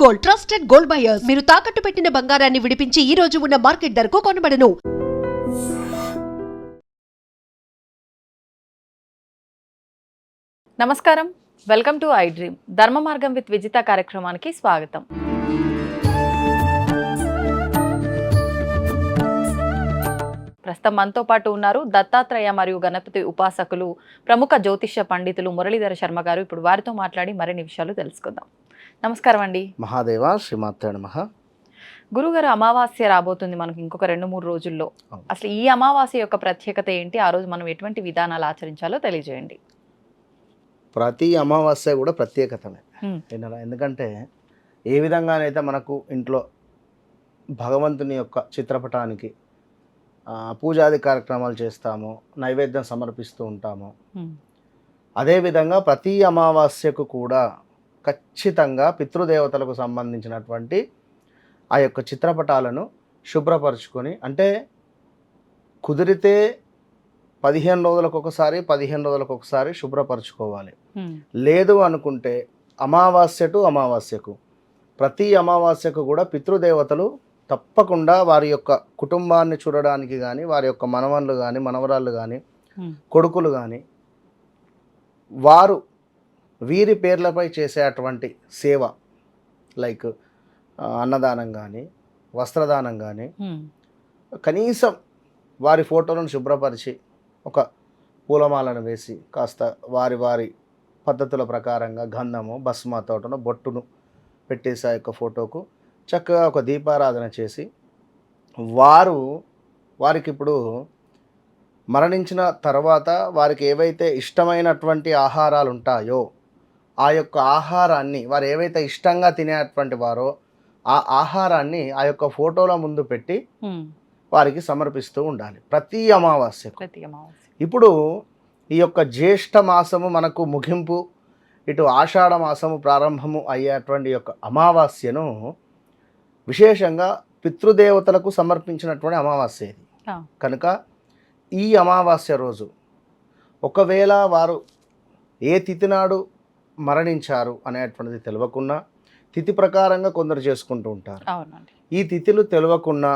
Gold, trusted gold buyers. మీరు తాకట్టు పెట్టిన బంగారాన్ని విడిపించి ఈ రోజు ఉన్న మార్కెట్ ధరకు కొనబడను. నమస్కారం, వెల్కమ్ టు ఐ డ్రీమ్. ధర్మ మార్గం విత్ విజిత కార్యక్రమానికి స్వాగతం. ప్రస్తుతం మనతో పాటు ఉన్నారు దత్తాత్రేయ మరియు గణపతి ఉపాసకులు, ప్రముఖ జ్యోతిష్య పండితులు మురళీధర శర్మ గారు. ఇప్పుడు వారితో మాట్లాడి మరిన్ని విషయాలు తెలుసుకుందాం. నమస్కారం అండి. మహాదేవ శ్రీమాత్రే నమః. గురుగారు, అమావాస్య రాబోతుంది మనకు ఇంకొక 2-3 రోజుల్లో. అసలు ఈ అమావాస్య యొక్క ప్రత్యేకత ఏంటి? ఆ రోజు మనం ఎటువంటి విధానాలు ఆచరించాలో తెలియజేయండి. ప్రతి అమావాస్య కూడా ప్రత్యేకతమే. ఎందుకంటే ఏ విధంగానైతే మనకు ఇంట్లో భగవంతుని యొక్క చిత్రపటానికి పూజాది కార్యక్రమాలు చేస్తామో, నైవేద్యం సమర్పిస్తూ ఉంటామో, అదేవిధంగా ప్రతి అమావాస్యకు కూడా ఖచ్చితంగా పితృదేవతలకు సంబంధించినటువంటి ఆ యొక్క చిత్రపటాలను శుభ్రపరచుకొని, అంటే కుదిరితే 15 రోజులకు ఒకసారి శుభ్రపరచుకోవాలి. లేదు అనుకుంటే అమావాస్య టు అమావాస్యకు, ప్రతి అమావాస్యకు కూడా పితృదేవతలు తప్పకుండా వారి యొక్క కుటుంబాన్ని చూడడానికి కానీ, వారి యొక్క మనవళ్ళు కానీ, మనవరాళ్ళు కానీ, కొడుకులు కానీ, వారు వీరి పేర్లపై చేసేటువంటి సేవ, లైక్ అన్నదానం కానీ, వస్త్రదానం కానీ, కనీసం వారి ఫోటోలను శుభ్రపరిచి ఒక పూలమాలను వేసి కాస్త వారి వారి పద్ధతుల ప్రకారంగా గంధము, భస్మతోటను, బొట్టును పెట్టేసి ఆ యొక్క ఫోటోకు చక్కగా ఒక దీపారాధన చేసి, వారికి ఇప్పుడు మరణించిన తర్వాత వారికి ఏవైతే ఇష్టమైనటువంటి ఆహారాలు ఉంటాయో ఆ యొక్క ఆహారాన్ని, వారు ఏవైతే ఇష్టంగా తినేటువంటి వారో ఆ ఆహారాన్ని ఆ యొక్క ఫోటోల ముందు పెట్టి వారికి సమర్పిస్తూ ఉండాలి ప్రతి అమావాస్యకు. ఇప్పుడు ఈ యొక్క జ్యేష్ఠ మాసము మనకు ముగింపు, ఇటు ఆషాఢ మాసము ప్రారంభము అయ్యేటువంటి యొక్క అమావాస్యను విశేషంగా పితృదేవతలకు సమర్పించినటువంటి అమావాస్య ఇది. కనుక ఈ అమావాస్య రోజు ఒకవేళ వారు ఏ తిథి నాడు మరణించారు అనేటువంటిది తెలియకున్నా, తిథి ప్రకారంగా కొందరు చేసుకుంటూ ఉంటారు. ఈ తిథులు తెలియకున్నా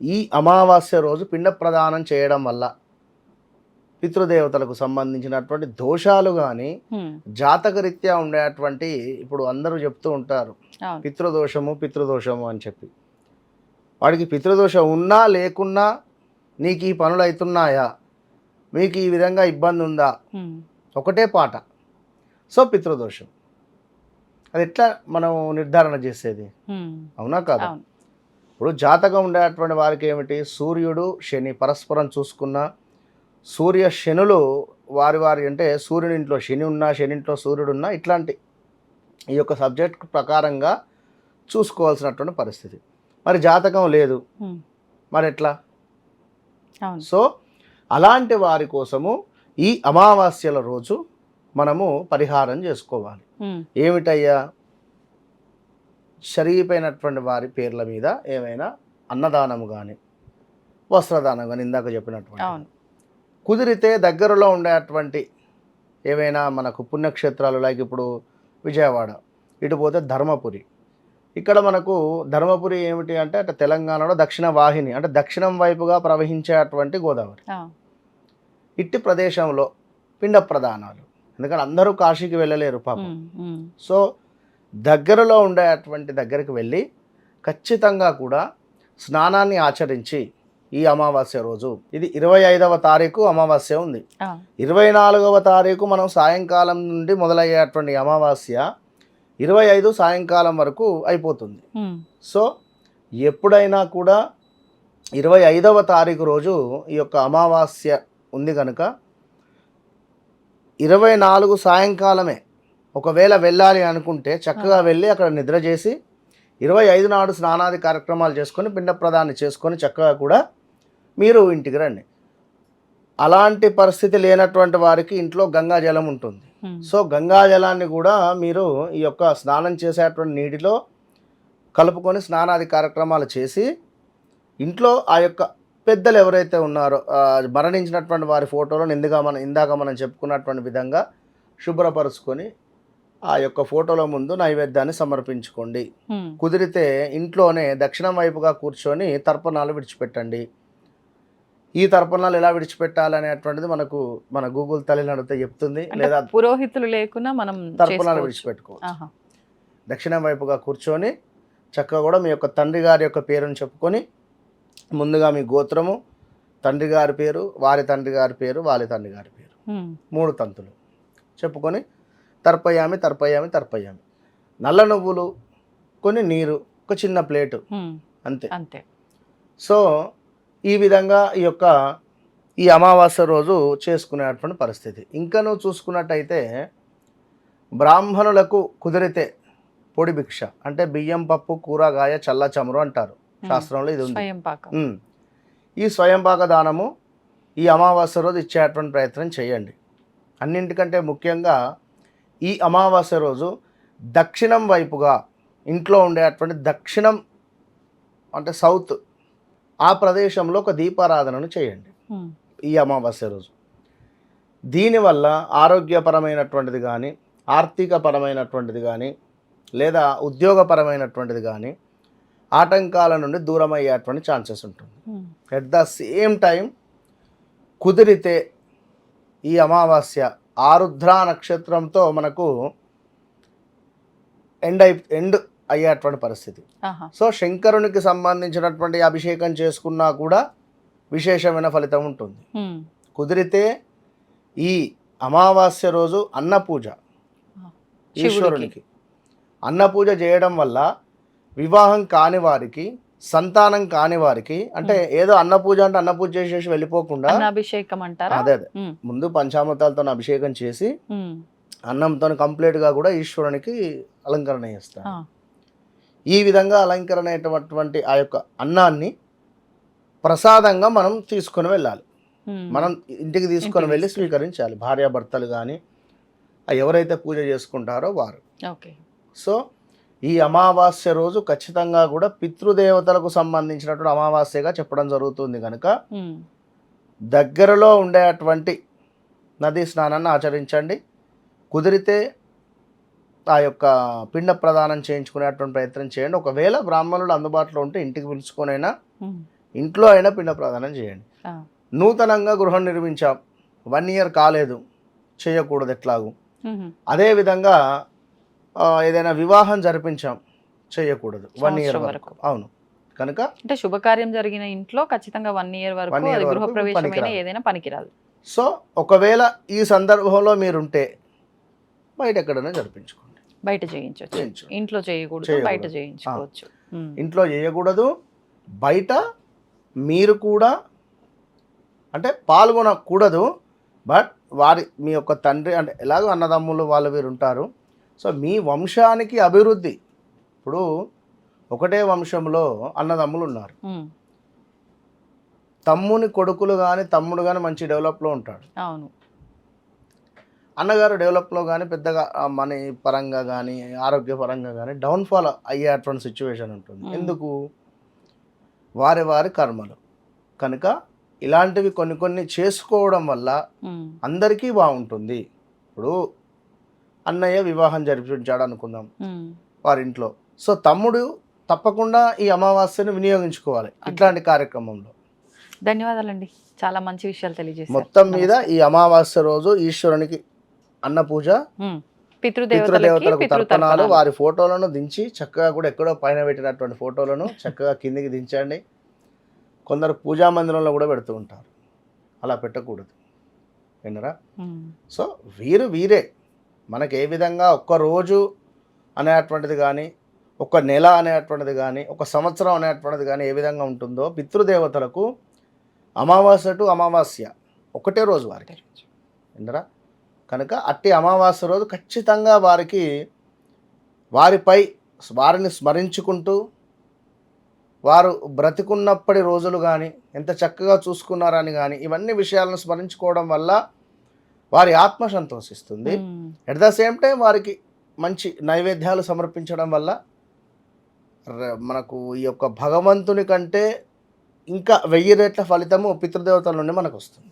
ఈ అమావాస్య రోజు పిండ ప్రదానం చేయడం వల్ల పితృదేవతలకు సంబంధించినటువంటి దోషాలు కానీ, జాతకరీత్యా ఉండేటువంటి, ఇప్పుడు అందరూ చెప్తూ ఉంటారు పితృదోషము అని చెప్పి, వాడికి పితృదోషం ఉన్నా లేకున్నా నీకు ఈ పనులు అవుతున్నాయా, మీకు ఈ విధంగా ఇబ్బంది ఉందా, ఒకటే పాట. సో పితృదోషం అది ఎట్లా మనం నిర్ధారణ చేసేది? అవునా కాదు? ఇప్పుడు జాతకం ఉండేటువంటి వారికి ఏమిటి, సూర్యుడు శని పరస్పరం చూసుకున్న, సూర్య శనులు వారి అంటే సూర్యుని ఇంట్లో శని ఉన్నా, శని ఇంట్లో సూర్యుడు ఉన్నా, ఇట్లాంటి ఈ యొక్క సబ్జెక్ట్ ప్రకారంగా చూసుకోవాల్సినటువంటి పరిస్థితి. మరి జాతకం లేదు, మరి ఎట్లా? సో అలాంటి వారి కోసము ఈ అమావాస్యల రోజు మనము పరిహారం చేసుకోవాలి. ఏమిటయ్యా? శరీపోయినటువంటి వారి పేర్ల మీద ఏమైనా అన్నదానము కానీ, వస్త్రదానం కానీ, ఇందాక చెప్పినటువంటి, కుదిరితే దగ్గరలో ఉండేటువంటి ఏవైనా మనకు పుణ్యక్షేత్రాలు, లైక్ ఇప్పుడు విజయవాడ, ఇటు పోతే ధర్మపురి. ఇక్కడ మనకు ధర్మపురి ఏమిటి అంటే అటు తెలంగాణలో దక్షిణ వాహిని, అంటే దక్షిణం వైపుగా ప్రవహించేటువంటి గోదావరి. ఇట్టి ప్రదేశంలో పిండ ప్రదానాలు, ఎందుకంటే అందరూ కాశీకి వెళ్ళలేరు పాపం. సో దగ్గరలో ఉండేటువంటి దగ్గరికి వెళ్ళి ఖచ్చితంగా కూడా స్నానాన్ని ఆచరించి ఈ అమావాస్య రోజు, ఇది 25వ తారీఖు అమావాస్య ఉంది, 24వ తారీఖు మనం సాయంకాలం నుండి మొదలయ్యేటువంటి అమావాస్య 25 సాయంకాలం వరకు అయిపోతుంది. సో ఎప్పుడైనా కూడా 25వ తారీఖు రోజు ఈ యొక్క అమావాస్య ఉంది కనుక 24 సాయంకాలమే ఒకవేళ వెళ్ళాలి అనుకుంటే చక్కగా వెళ్ళి అక్కడ నిద్ర చేసి 25 నాడు స్నానాది కార్యక్రమాలు చేసుకొని పిండ ప్రదానం చేసుకొని చక్కగా కూడా మీరు ఇంటికి రండి. అలాంటి పరిస్థితి లేనటువంటి వారికి ఇంట్లో గంగాజలం ఉంటుంది. సో గంగాజలాన్ని కూడా మీరు ఈ యొక్క స్నానం చేసేటువంటి నీటిలో కలుపుకొని స్నానాది కార్యక్రమాలు చేసి ఇంట్లో ఆ యొక్క పెద్దలు ఎవరైతే ఉన్నారో మరణించినటువంటి వారి ఫోటోలను ఇందాక మనం చెప్పుకున్నటువంటి విధంగా శుభ్రపరుచుకొని ఆ యొక్క ఫోటోల ముందు నైవేద్యాన్ని సమర్పించుకోండి. కుదిరితే ఇంట్లోనే దక్షిణం వైపుగా కూర్చొని తర్పణాలు విడిచిపెట్టండి. ఈ తర్పణాలు ఎలా విడిచిపెట్టాలి అనేటువంటిది మన గూగుల్ తల్లిని అడిగితే చెప్తుంది. లేదా పురోహితులు లేకున్నా మనం తర్పణాలు విడిచిపెట్టుకోవచ్చు. దక్షిణం వైపుగా కూర్చొని చక్కగా కూడా మీ యొక్క తండ్రి గారి యొక్క పేరుని చెప్పుకొని, ముందుగా మీ గోత్రము, తండ్రి గారి పేరు, వారి తండ్రి గారి పేరు, వాళ్ళ తండ్రి గారి పేరు, 3 తంతులు చెప్పుకొని తర్పయామి తర్పయామి తర్పయామి. నల్ల నువ్వులు, కొన్ని నీరు, ఒక చిన్న ప్లేటు, అంతే అంతే. సో ఈ విధంగా ఈ అమావాస్య రోజు చేసుకునేటువంటి పరిస్థితి. ఇంకా నువ్వు చూసుకున్నట్టయితే బ్రాహ్మణులకు కుదిరితే పొడి భిక్ష అంటే బియ్యం, పప్పు, కూరగాయ, చల్ల చమురు అంటారు శాస్త్రంలో, ఇది ఉంది. ఈ స్వయంపాక దానము ఈ అమావాస్య రోజు ఇచ్చేటువంటి ప్రయత్నం చేయండి. అన్నింటికంటే ముఖ్యంగా ఈ అమావాస్య రోజు దక్షిణం వైపుగా ఇంట్లో ఉండేటువంటి దక్షిణం అంటే సౌత్, ఆ ప్రదేశంలో ఒక దీపారాధనను చేయండి ఈ అమావాస్య రోజు. దీనివల్ల ఆరోగ్యపరమైనటువంటిది కానీ, ఆర్థికపరమైనటువంటిది కానీ, లేదా ఉద్యోగపరమైనటువంటిది కానీ ఆటంకాల నుండి దూరం అయ్యేటువంటి ఛాన్సెస్ ఉంటుంది. ఎట్ ద సేమ్ టైం కుదిరితే ఈ అమావాస్య ఆరుద్ర నక్షత్రంతో మనకు ఎండ్ అయ్యేటువంటి పరిస్థితి. సో శంకరునికి సంబంధించినటువంటి అభిషేకం చేసుకున్నా కూడా విశేషమైన ఫలితం ఉంటుంది. కుదిరితే ఈ అమావాస్య రోజు అన్నపూజ, ఈశ్వరునికి అన్నపూజ చేయడం వల్ల వివాహం కాని వారికి, సంతానం కాని వారికి, అంటే ఏదో అన్నపూజ అంటే అన్నపూజ చేసేసి వెళ్ళిపోకుండా అభిషేకం అంటారా, అదే ముందు పంచామృతాలతో అభిషేకం చేసి అన్నంతో కంప్లీట్గా కూడా ఈశ్వరునికి అలంకరణ చేస్తారు. ఈ విధంగా అలంకరణ అయ్యేటటువంటి ఆ యొక్క అన్నాన్ని ప్రసాదంగా మనం తీసుకొని వెళ్ళాలి. మనం ఇంటికి తీసుకొని వెళ్ళి స్వీకరించాలి, భార్యాభర్తలు కానీ ఎవరైతే పూజ చేసుకుంటారో వారు. సో ఈ అమావాస్య రోజు ఖచ్చితంగా కూడా పితృదేవతలకు సంబంధించినటువంటి అమావాస్యగా చెప్పడం జరుగుతుంది కనుక దగ్గరలో ఉండేటువంటి నదీ స్నానాన్ని ఆచరించండి. కుదిరితే ఆ యొక్క పిండ ప్రదానం చేయించుకునేటువంటి ప్రయత్నం చేయండి. ఒకవేళ బ్రాహ్మణులు అందుబాటులో ఉంటే ఇంటికి పిలుచుకొనైనా, ఇంట్లో అయినా పిండ ప్రదానం చేయండి. నూతనంగా గృహం నిర్మించాం, 1 year కాలేదు, చేయకూడదు ఎట్లాగూ. అదేవిధంగా ఏదైనా వివాహం జరిపించాం, చేయకూడదు 1 year వరకు. అవును, కనుక అంటే శుభకార్యం జరిగిన ఇంట్లో ఖచ్చితంగా 1 year వరకు గృహ ప్రవేశమైన ఏదైనా పనికిరాదు. సో ఒకవేళ ఈ సందర్భంలో మీరుంటే బయట ఎక్కడైనా జరిపించుకోండి, బయట చేయించవచ్చు. ఇంట్లో చేయకూడదు, బయట చేయించుకోవచ్చు. ఇంట్లో చేయకూడదు, బయట మీరు కూడా అంటే పాల్గొనకూడదు. బట్ మీ యొక్క తండ్రి అంటే ఎలాగో అన్నదమ్ములు వాళ్ళు వీరు ఉంటారు. సో మీ వంశానికి అభివృద్ధి, ఇప్పుడు ఒకటే వంశంలో అన్నదమ్ములు ఉన్నారు, తమ్ముని కొడుకులు కానీ తమ్ముడు కానీ మంచి డెవలప్లో ఉంటాడు, అవును, అన్నగారు డెవలప్లో కానీ పెద్దగా మనీ పరంగా కానీ ఆరోగ్య పరంగా కానీ డౌన్ఫాల్ అయ్యేటువంటి సిచ్యువేషన్ ఉంటుంది. ఎందుకు? వారి కర్మలు. కనుక ఇలాంటివి కొన్ని చేసుకోవడం వల్ల అందరికీ బాగుంటుంది. ఇప్పుడు అన్నయ్య వివాహం జరిపించాడు అనుకుందాం వారింట్లో, సో తమ్ముడు తప్పకుండా ఈ అమావాస్యను వినియోగించుకోవాలి ఇట్లాంటి కార్యక్రమంలో. ధన్యవాదాలండి, చాలా మంచి విషయాలు తెలియజేశారు. మొత్తం మీద ఈ అమావాస్య రోజు ఈశ్వరునికి అన్న పూజ, పితృదేవతలకు తర్పణాలు, వారి ఫోటోలను దించి చక్కగా కూడా ఎక్కడో పైన పెట్టినటువంటి ఫోటోలను చక్కగా కిందికి దించండి. కొందరు పూజా మందిరంలో కూడా పెడుతూ ఉంటారు, అలా పెట్టకూడదు, విన్నరా? సో వీరే మనకు ఏ విధంగా ఒక్క రోజు అనేటువంటిది కానీ, ఒక నెల అనేటువంటిది కానీ, ఒక సంవత్సరం అనేటువంటిది కానీ ఏ విధంగా ఉంటుందో పితృదేవతలకు అమావాస్య టు అమావాస్య ఒకటే రోజు వారికి, విన్నరా? కనుక అట్టి అమావాస్య రోజు ఖచ్చితంగా వారిని స్మరించుకుంటూ, వారు బ్రతికున్నప్పటి రోజులు కానీ ఎంత చక్కగా చూసుకున్నారని కానీ ఇవన్నీ విషయాలను స్మరించుకోవడం వల్ల వారి ఆత్మ సంతోషిస్తుంది. ఎట్ ద సేమ్ టైం వారికి మంచి నైవేద్యాలు సమర్పించడం వల్ల మనకు ఈ యొక్క భగవంతుని కంటే ఇంకా 1000 రెట్ల ఫలితము పితృదేవతల నుండి మనకు వస్తుంది.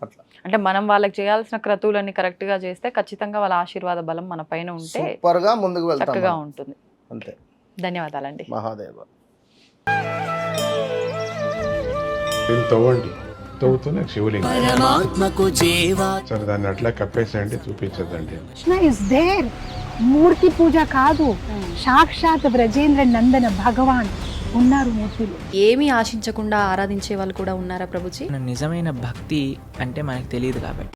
అట్లా అంటే మనం వాళ్ళకి చేయాల్సిన క్రతువులన్నీ కరెక్ట్ గా చేస్తే ఖచ్చితంగా వాళ్ళ ఆశీర్వాద బలం మన పైన ఉంటే సూపర్ గా ముందుకు వెళ్తాం చక్కగా మనం. ఉంటుంది. అంతే. ధన్యవాదాలండి. మహాదేవ. దీన్ని తవ్వండి, తవ్వుతూనే శివలింగం. పరమాత్మకు జీవా సరే దాన్ని అట్లా కప్పేసేయండి, చూపించదండి. Krishna is there. మూర్తి పూజ కాదు, సాక్షాత్ బ్రజేంద్ర నందన భగవాన్ ఉన్నారు మూర్తిలో. ఏమీ ఆశించకుండా ఆరాధించే వాళ్ళు కూడా ఉన్నారా ప్రభుజీ? నిజమైన భక్తి అంటే మనకు తెలియదు కాబట్టి